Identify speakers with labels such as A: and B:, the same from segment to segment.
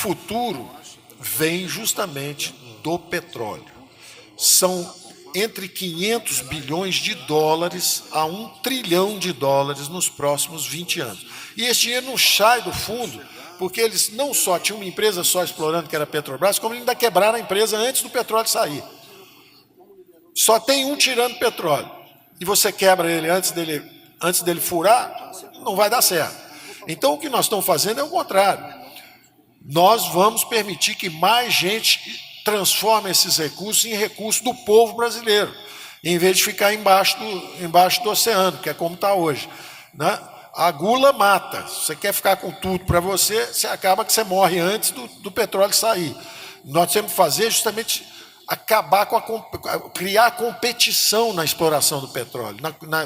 A: futuro vem justamente do petróleo. São entre 500 bilhões de dólares a 1 trilhão de dólares nos próximos 20 anos. E esse dinheiro não sai do fundo, porque eles não só tinham uma empresa só explorando, que era a Petrobras, como ainda quebraram a empresa antes do petróleo sair. Só tem um tirando petróleo. E você quebra ele antes dele furar, não vai dar certo. Então o que nós estamos fazendo é o contrário. Nós vamos permitir que mais gente transforme esses recursos em recursos do povo brasileiro, em vez de ficar embaixo do oceano, que é como está hoje, né? A gula mata. Se você quer ficar com tudo para você, você acaba que você morre antes do petróleo sair. Nós temos que fazer justamente acabar criar competição na exploração do petróleo,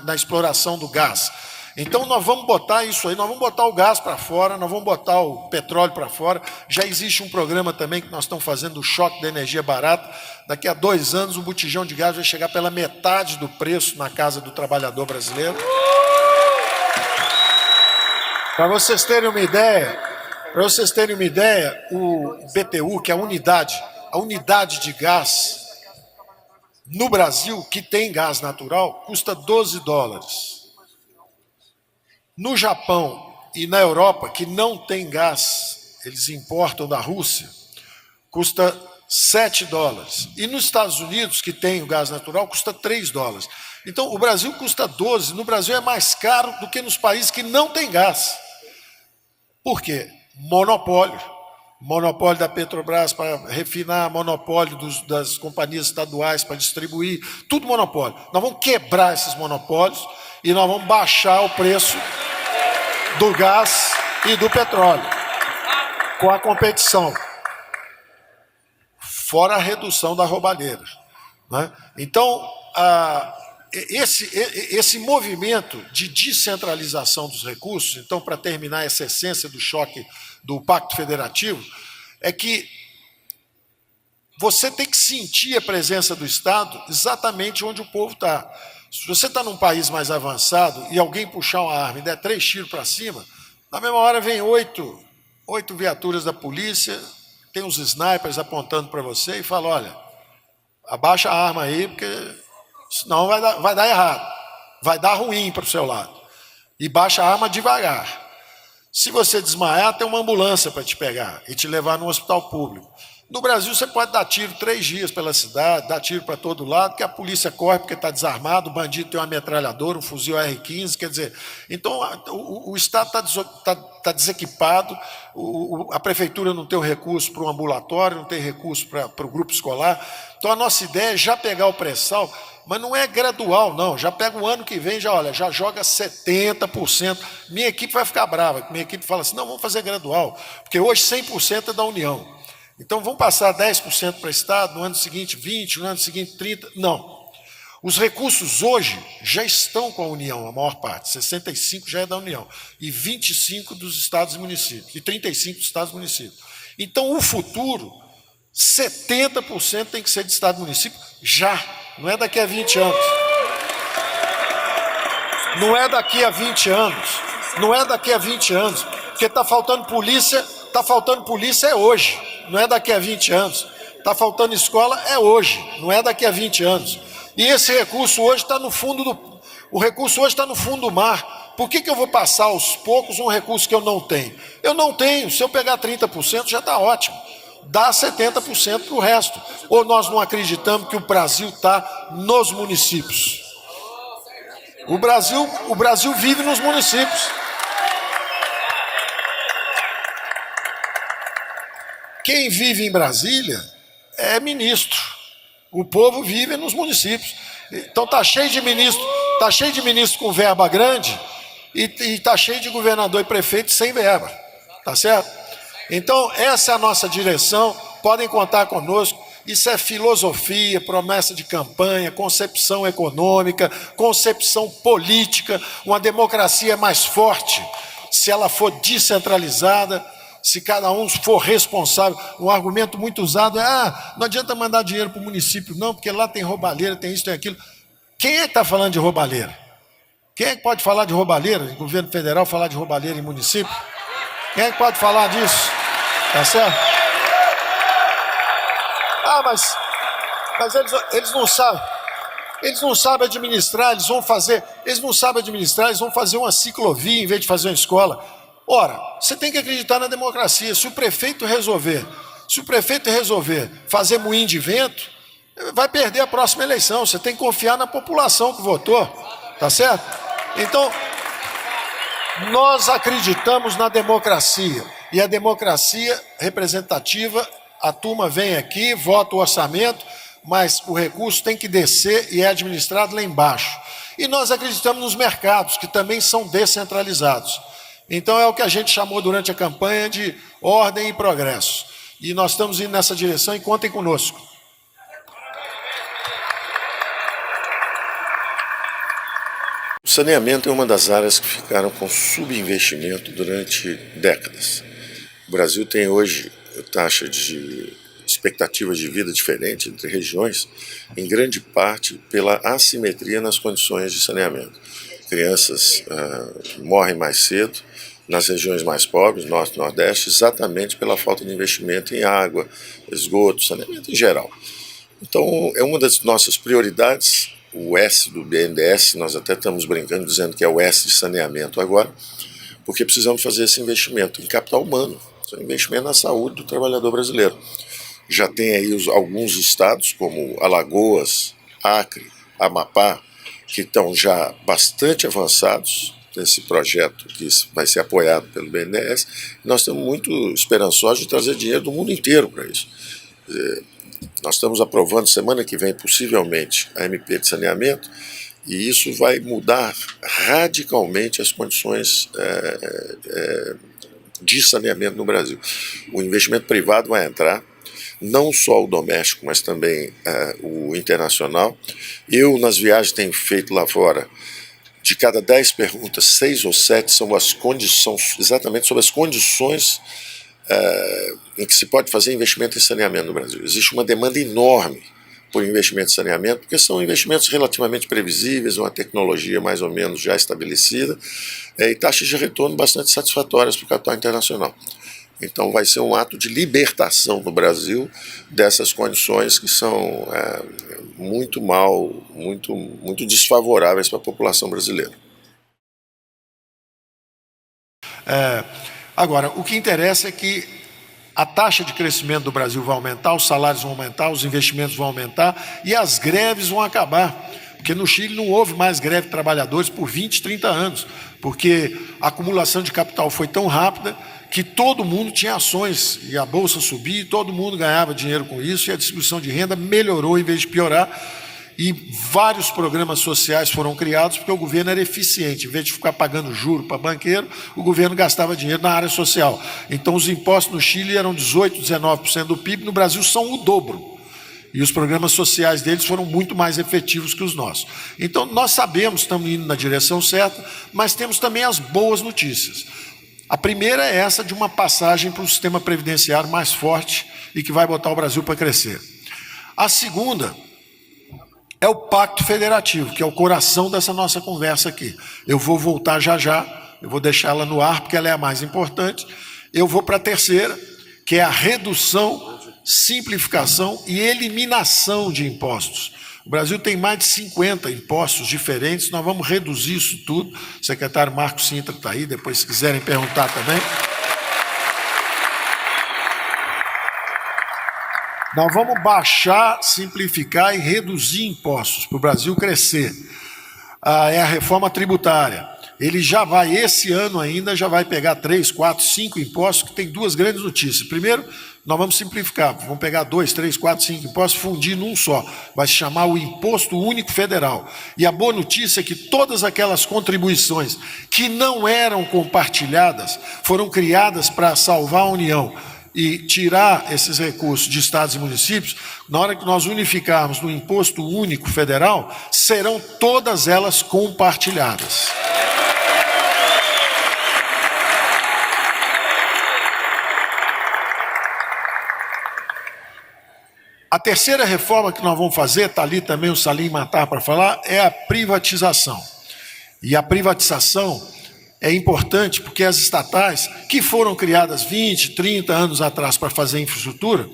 A: na exploração do gás. Então nós vamos botar isso aí, nós vamos botar o gás para fora, nós vamos botar o petróleo para fora. Já existe um programa também que nós estamos fazendo do choque da energia barata. Daqui a 2 anos o botijão de gás vai chegar pela metade do preço na casa do trabalhador brasileiro. Para vocês terem uma ideia, o BTU, que é a unidade de gás no Brasil, que tem gás natural, custa 12 dólares. No Japão e na Europa, que não tem gás, eles importam da Rússia, custa 7 dólares. E nos Estados Unidos, que tem o gás natural, custa 3 dólares. Então, o Brasil custa 12. No Brasil é mais caro do que nos países que não tem gás. Por quê? Monopólio. Monopólio da Petrobras para refinar, monopólio das companhias estaduais para distribuir, tudo monopólio. Nós vamos quebrar esses monopólios e nós vamos baixar o preço do gás e do petróleo, com a competição, fora a redução da roubalheira, né? Então, esse movimento de descentralização dos recursos, então, para terminar essa essência do choque do Pacto Federativo, é que você tem que sentir a presença do Estado exatamente onde o povo está. Se você está num país mais avançado e alguém puxar uma arma e der 3 tiros para cima, na mesma hora vem 8 viaturas da polícia, tem uns snipers apontando para você e fala, olha, abaixa a arma aí, porque senão vai dar errado, vai dar ruim para o seu lado. E baixa a arma devagar. Se você desmaiar, tem uma ambulância para te pegar e te levar no hospital público. No Brasil, você pode dar tiro 3 dias pela cidade, dar tiro para todo lado, que a polícia corre porque está desarmado, o bandido tem uma metralhadora, um fuzil R-15, quer dizer... Então, o Estado está desequipado, a prefeitura não tem o recurso para o ambulatório, não tem recurso para o grupo escolar. Então, a nossa ideia é já pegar o pré-sal, mas não é gradual, não. Já pega o ano que vem, já joga 70%. Minha equipe vai ficar brava, minha equipe fala assim, não, vamos fazer gradual, porque hoje 100% é da União. Então, vamos passar 10% para o Estado, no ano seguinte 20%, no ano seguinte 30%. Não. Os recursos hoje já estão com a União, a maior parte. 65% já é da União. E 25% dos estados e municípios. E 35% dos estados e municípios. Então, o futuro, 70% tem que ser de estado e município já. Não é daqui a 20 anos. Não é daqui a 20 anos. Não é daqui a 20 anos. Porque está faltando polícia é hoje. Não é daqui a 20 anos. Está faltando escola, é hoje. Não é daqui a 20 anos. E esse recurso hoje está no fundo do... O recurso hoje está no fundo do mar. Por que eu vou passar aos poucos um recurso que eu não tenho? Eu não tenho. Se eu pegar 30%, já está ótimo. Dá 70% para o resto. Ou nós não acreditamos que o Brasil está nos municípios? O Brasil vive nos municípios. Quem vive em Brasília é ministro. O povo vive nos municípios. Então está cheio de ministro com verba grande e está cheio de governador e prefeito sem verba. Tá certo? Então essa é a nossa direção. Podem contar conosco. Isso é filosofia, promessa de campanha, concepção econômica, concepção política. Uma democracia mais forte se ela for descentralizada. Se cada um for responsável. Um argumento muito usado é, não adianta mandar dinheiro para o município, não, porque lá tem roubalheira, tem isso, tem aquilo. Quem é que está falando de roubalheira? Quem é que pode falar de roubalheira? O governo federal falar de roubalheira em município? Quem é que pode falar disso? Tá certo? Ah, mas eles não sabem. Eles não sabem administrar, eles vão fazer uma ciclovia em vez de fazer uma escola. Ora, você tem que acreditar na democracia. Se o prefeito resolver fazer moinho de vento, vai perder a próxima eleição. Você tem que confiar na população que votou, tá certo? Então, nós acreditamos na democracia, e a democracia representativa, a turma vem aqui, vota o orçamento, mas o recurso tem que descer e é administrado lá embaixo. E nós acreditamos nos mercados, que também são descentralizados. Então é o que a gente chamou durante a campanha de ordem e progresso. E nós estamos indo nessa direção e contem conosco.
B: O saneamento é uma das áreas que ficaram com subinvestimento durante décadas. O Brasil tem hoje taxa de expectativas de vida diferente entre regiões, em grande parte pela assimetria nas condições de saneamento. Crianças morrem mais cedo nas regiões mais pobres, Norte e Nordeste, exatamente pela falta de investimento em água, esgoto, saneamento em geral. Então, é uma das nossas prioridades, o S do BNDES, nós até estamos brincando, dizendo que é o S de saneamento agora, porque precisamos fazer esse investimento em capital humano, investimento na saúde do trabalhador brasileiro. Já tem aí alguns estados, como Alagoas, Acre, Amapá, que estão já bastante avançados nesse projeto que vai ser apoiado pelo BNDES. Nós estamos muito esperançosos de trazer dinheiro do mundo inteiro para isso. Nós estamos aprovando semana que vem, possivelmente, a MP de saneamento, e isso vai mudar radicalmente as condições de saneamento no Brasil. O investimento privado vai entrar, não só o doméstico, mas também o internacional. Eu, nas viagens que tenho feito lá fora, de cada 10 perguntas, 6 ou 7 são as condições, exatamente sobre as condições em que se pode fazer investimento em saneamento no Brasil. Existe uma demanda enorme por investimento em saneamento, porque são investimentos relativamente previsíveis, uma tecnologia mais ou menos já estabelecida, e taxas de retorno bastante satisfatórias para o capital internacional. Então vai ser um ato de libertação no Brasil dessas condições que são muito desfavoráveis para a população brasileira.
A: Agora, o que interessa é que a taxa de crescimento do Brasil vai aumentar, os salários vão aumentar, os investimentos vão aumentar e as greves vão acabar. Porque no Chile não houve mais greve de trabalhadores por 20, 30 anos, porque a acumulação de capital foi tão rápida que todo mundo tinha ações e a bolsa subia, e todo mundo ganhava dinheiro com isso e a distribuição de renda melhorou em vez de piorar. E vários programas sociais foram criados porque o governo era eficiente. Em vez de ficar pagando juro para banqueiro, o governo gastava dinheiro na área social. Então, os impostos no Chile eram 18%, 19% do PIB, no Brasil são o dobro. E os programas sociais deles foram muito mais efetivos que os nossos. Então, nós sabemos, estamos indo na direção certa, mas temos também as boas notícias. A primeira é essa de uma passagem para um sistema previdenciário mais forte e que vai botar o Brasil para crescer. A segunda é o Pacto Federativo, que é o coração dessa nossa conversa aqui. Eu vou voltar já já, eu vou deixá-la no ar, porque ela é a mais importante. Eu vou para a terceira, que é a redução, simplificação e eliminação de impostos. O Brasil tem mais de 50 impostos diferentes, nós vamos reduzir isso tudo. O secretário Marcos Sintra está aí, depois se quiserem perguntar também. Nós vamos baixar, simplificar e reduzir impostos para o Brasil crescer. É a reforma tributária. Ele já vai, esse ano ainda, já vai pegar 3, 4, 5 impostos, que tem duas grandes notícias. Primeiro, nós vamos simplificar, vamos pegar 2, 3, 4, 5 impostos, fundir num só. Vai se chamar o Imposto Único Federal. E a boa notícia é que todas aquelas contribuições que não eram compartilhadas foram criadas para salvar a União e tirar esses recursos de estados e municípios. Na hora que nós unificarmos no Imposto Único Federal, serão todas elas compartilhadas. A terceira reforma que nós vamos fazer, está ali também o Salim Matar para falar, é a privatização. E a privatização é importante porque as estatais, que foram criadas 20, 30 anos atrás para fazer infraestrutura,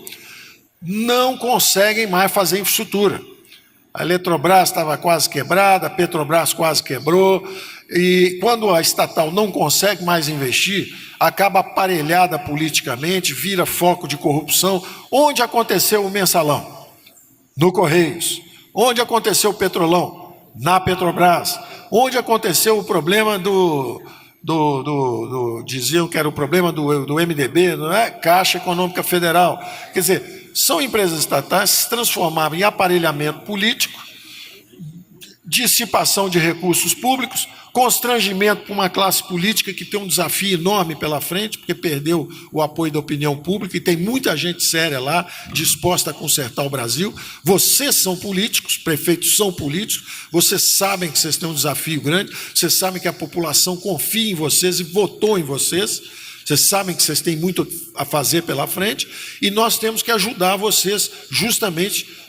A: não conseguem mais fazer infraestrutura. A Eletrobras estava quase quebrada, a Petrobras quase quebrou, e quando a estatal não consegue mais investir, acaba aparelhada politicamente, vira foco de corrupção. Onde aconteceu o mensalão? No Correios. Onde aconteceu o Petrolão? Na Petrobras. Onde aconteceu o problema diziam que era o problema do MDB, não é? Caixa Econômica Federal. Quer dizer, são empresas estatais que se transformavam em aparelhamento político, dissipação de recursos públicos, constrangimento para uma classe política que tem um desafio enorme pela frente, porque perdeu o apoio da opinião pública e tem muita gente séria lá, disposta a consertar o Brasil. Vocês são políticos, prefeitos são políticos, vocês sabem que vocês têm um desafio grande, vocês sabem que a população confia em vocês e votou em vocês, vocês sabem que vocês têm muito a fazer pela frente, e nós temos que ajudar vocês justamente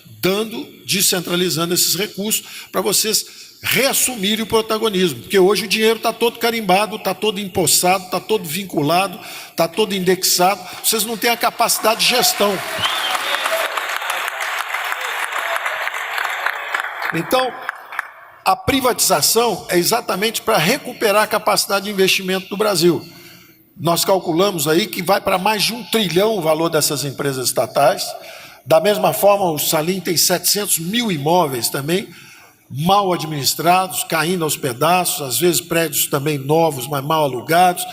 A: descentralizando esses recursos para vocês reassumirem o protagonismo, porque hoje o dinheiro está todo carimbado, está todo empossado, está todo vinculado, está todo indexado, vocês não têm a capacidade de gestão. Então, a privatização é exatamente para recuperar a capacidade de investimento do Brasil. Nós calculamos aí que vai para mais de 1 trilhão o valor dessas empresas estatais. Da mesma forma, o Salim tem 700 mil imóveis também, mal administrados, caindo aos pedaços, às vezes prédios também novos, mas mal alugados,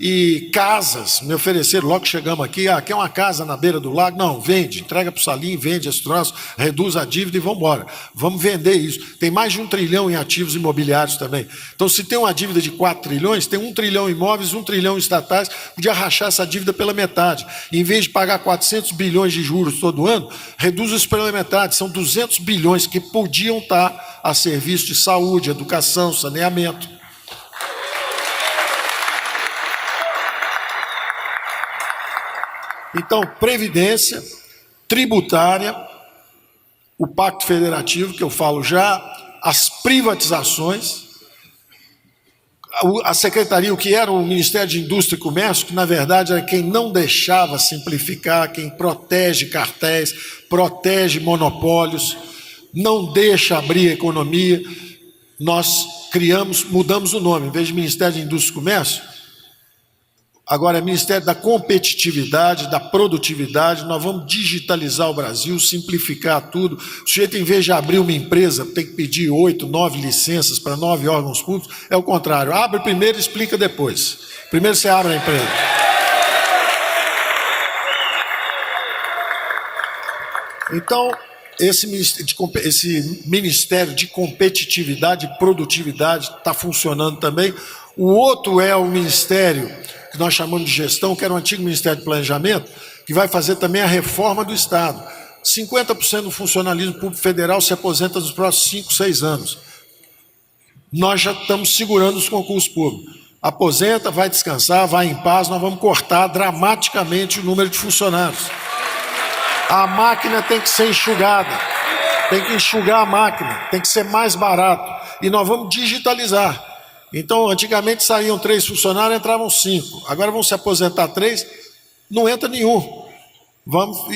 A: e casas, me ofereceram, logo que chegamos aqui, quer uma casa na beira do lago? Não, vende, entrega para o Salim, vende esse troço, reduz a dívida e vamos embora. Vamos vender isso. Tem mais de 1 trilhão em ativos imobiliários também. Então, se tem uma dívida de 4 trilhões, tem 1 trilhão em imóveis, 1 trilhão em estatais, podia rachar essa dívida pela metade. Em vez de pagar 400 bilhões de juros todo ano, reduz isso pela metade. São 200 bilhões que podiam estar a serviço de saúde, educação, saneamento. Então, previdência, tributária, o Pacto Federativo, que eu falo já, as privatizações, a Secretaria, o que era o Ministério de Indústria e Comércio, que na verdade era quem não deixava simplificar, quem protege cartéis, protege monopólios, não deixa abrir a economia. Nós mudamos o nome, em vez de Ministério de Indústria e Comércio, agora é Ministério da Competitividade, da Produtividade. Nós vamos digitalizar o Brasil, simplificar tudo. O sujeito, em vez de abrir uma empresa, tem que pedir 8, 9 licenças para 9 órgãos públicos. É o contrário, abre primeiro e explica depois. Primeiro você abre a empresa. Então, esse Ministério de Competitividade e Produtividade está funcionando também. O outro é o Ministério que nós chamamos de Gestão, que era o antigo Ministério de Planejamento, que vai fazer também a reforma do Estado. 50% do funcionalismo público federal se aposenta nos próximos 5, 6 anos. Nós já estamos segurando os concursos públicos. Aposenta, vai descansar, vai em paz, nós vamos cortar dramaticamente o número de funcionários. A máquina tem que ser enxugada, tem que enxugar a máquina, tem que ser mais barato. E nós vamos digitalizar. Então, antigamente saíam 3 funcionários, entravam 5. Agora vão se aposentar 3, não entra nenhum.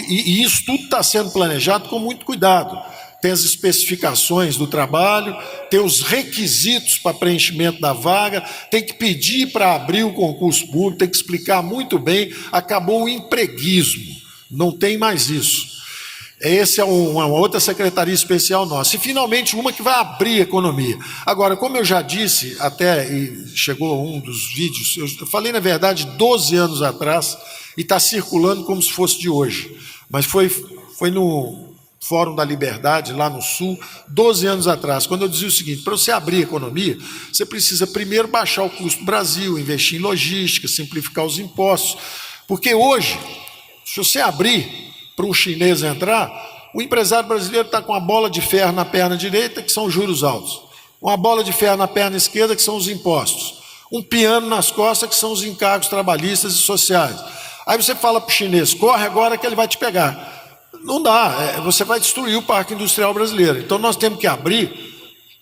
A: E isso tudo está sendo planejado com muito cuidado. Tem as especificações do trabalho, tem os requisitos para preenchimento da vaga, tem que pedir para abrir o concurso público, tem que explicar muito bem. Acabou o empreguismo, não tem mais isso. Essa é uma outra secretaria especial nossa. E, finalmente, uma que vai abrir a economia. Agora, como eu já disse, até e chegou um dos vídeos, eu falei, na verdade, 12 anos atrás, e está circulando como se fosse de hoje. Mas foi no Fórum da Liberdade, lá no Sul, 12 anos atrás, quando eu dizia o seguinte: para você abrir a economia, você precisa primeiro baixar o custo do Brasil, investir em logística, simplificar os impostos. Porque hoje, se você abrir para um chinês entrar, o empresário brasileiro está com uma bola de ferro na perna direita, que são os juros altos, uma bola de ferro na perna esquerda, que são os impostos, um piano nas costas, que são os encargos trabalhistas e sociais. Aí você fala para o chinês: corre agora que ele vai te pegar. Não dá, você vai destruir o parque industrial brasileiro. Então nós temos que abrir,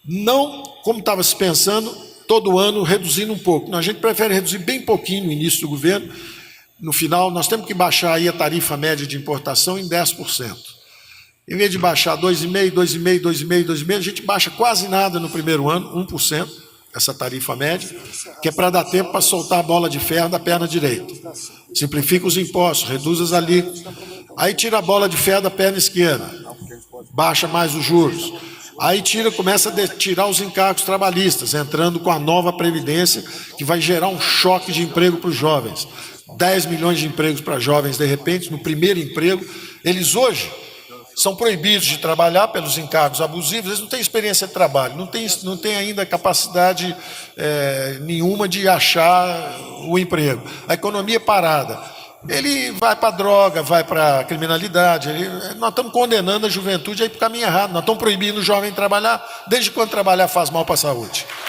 A: não como estava se pensando, todo ano reduzindo um pouco. A gente prefere reduzir bem pouquinho no início do governo. No final, nós temos que baixar aí a tarifa média de importação em 10%. Em vez de baixar 2,5%, 2,5%, 2,5%, 2,5%, a gente baixa quase nada no primeiro ano, 1%, essa tarifa média, que é para dar tempo para soltar a bola de ferro da perna direita. Simplifica os impostos, reduz as alíquotas. Aí tira a bola de ferro da perna esquerda, baixa mais os juros. Aí começa a tirar os encargos trabalhistas, entrando com a nova Previdência, que vai gerar um choque de emprego para os jovens. 10 milhões de empregos para jovens, de repente, no primeiro emprego. Eles hoje são proibidos de trabalhar pelos encargos abusivos, eles não têm experiência de trabalho, não têm ainda capacidade nenhuma de achar o emprego. A economia é parada. Ele vai para a droga, vai para a criminalidade. Nós estamos condenando a juventude a ir para o caminho errado. Nós estamos proibindo o jovem trabalhar. Desde quando trabalhar faz mal para a saúde?